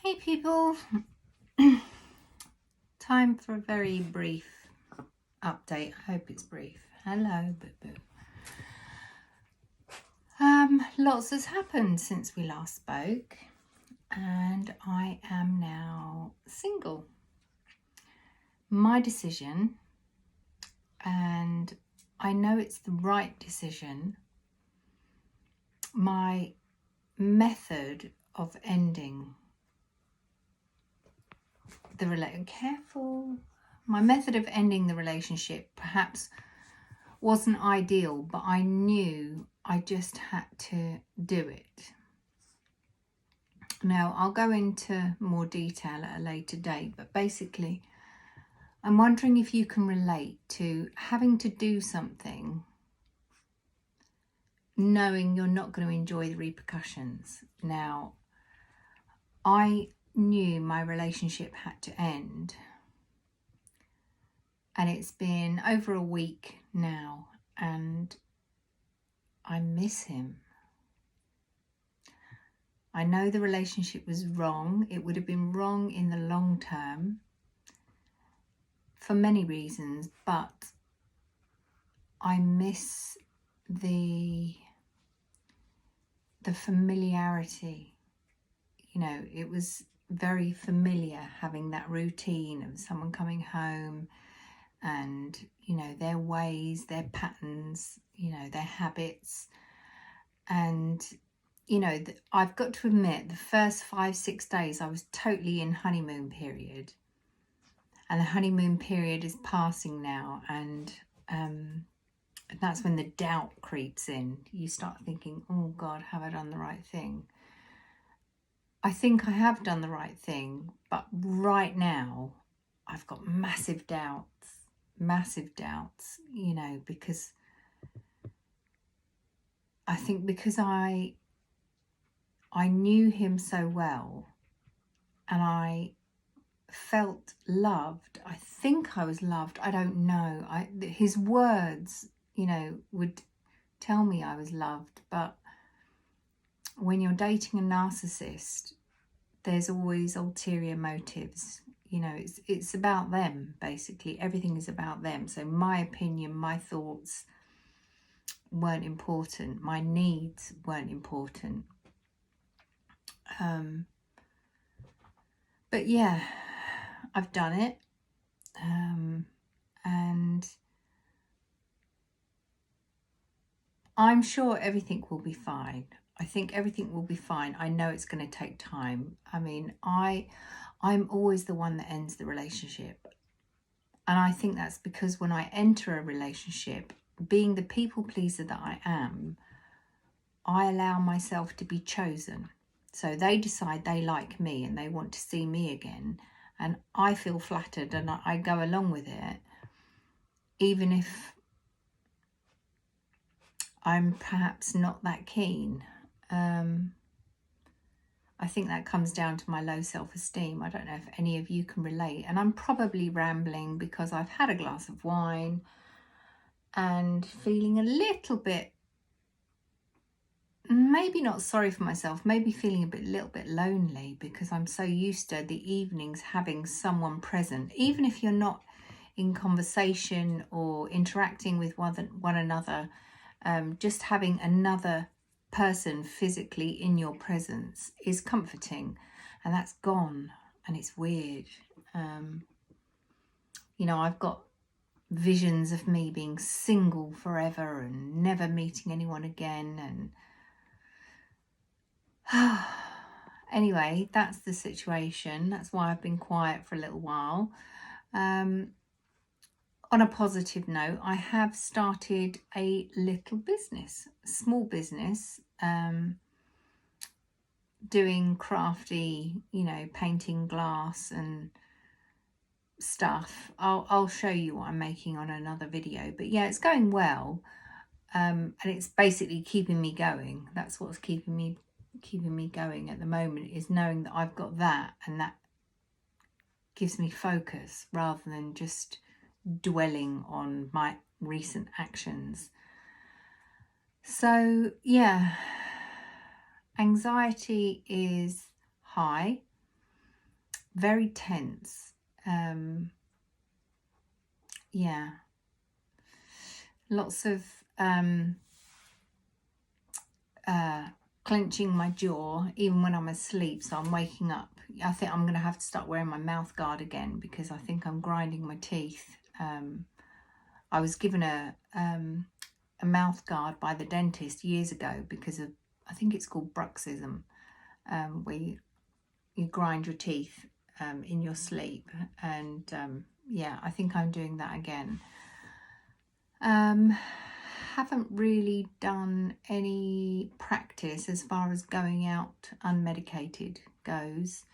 Hey people, time for a very brief update. I hope it's brief. Hello, Boo Boo. Lots has happened since we last spoke, and I am now single. My decision, and I know it's the right decision. My method of ending the My method of ending the relationship perhaps wasn't ideal, but I knew I just had to do it. Now, I'll go into more detail at a later date, but basically, I'm wondering if you can relate to having to do something knowing you're not going to enjoy the repercussions. Now, I knew my relationship had to end, and it's been over a week now, and I miss him. I know the relationship was wrong. It would have been wrong in the long term for many reasons, but I miss the familiarity. You know, it was very familiar having that routine of someone coming home and, you know, their ways, their patterns, you know, their habits. And you know, I've got to admit, the first 5-6 days I was totally in honeymoon period, and the honeymoon period is passing now, and that's when the doubt creeps in. You start thinking, oh God, have I done the right thing? I think I have done the right thing, but right now I've got massive doubts, you know, because I think because I knew him so well, and I felt loved. I think I was loved. I don't know. His words, you know, would tell me I was loved. But when you're dating a narcissist, there's always ulterior motives. You know, it's about them, basically. Everything is about them. So my opinion, my thoughts weren't important. My needs weren't important. But yeah, I've done it. And I'm sure everything will be fine. I think everything will be fine. I know it's going to take time. I mean, I'm always the one that ends the relationship. And I think that's because when I enter a relationship, being the people pleaser that I am, I allow myself to be chosen. So they decide they like me and they want to see me again. And I feel flattered and I go along with it, even if I'm perhaps not that keen. I think that comes down to my low self-esteem. I don't know if any of you can relate. And I'm probably rambling because I've had a glass of wine and feeling a little bit, maybe not sorry for myself, maybe feeling a little bit lonely, because I'm so used to the evenings having someone present, even if you're not in conversation or interacting with one another. Just having another person physically in your presence is comforting, and that's gone, and it's weird. You know, I've got visions of me being single forever and never meeting anyone again, and anyway, that's the situation. That's why I've been quiet for a little while. On a positive note, I have started a little business, a small business, doing crafty, you know, painting glass and stuff. I'll show you what I'm making on another video. But yeah, it's going well, and it's basically keeping me going. That's what's keeping me going at the moment, is knowing that I've got that, and that gives me focus rather than just dwelling on my recent actions. So yeah, anxiety is high. very tense. Yeah, lots of clenching my jaw even when I'm asleep, so I'm waking up. I think I'm going to have to start wearing my mouth guard again because I think I'm grinding my teeth. I was given a mouth guard by the dentist years ago because of, I think it's called bruxism, where you grind your teeth in your sleep. And yeah, I think I'm doing that again. Haven't really done any practice as far as going out unmedicated goes,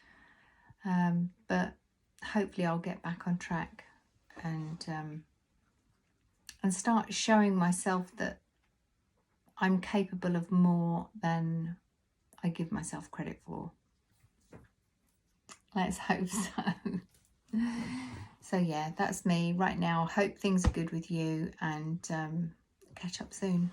but hopefully I'll get back on track and start showing myself that I'm capable of more than I give myself credit for. Let's hope so. So yeah, that's me right now. Hope things are good with you, and catch up soon.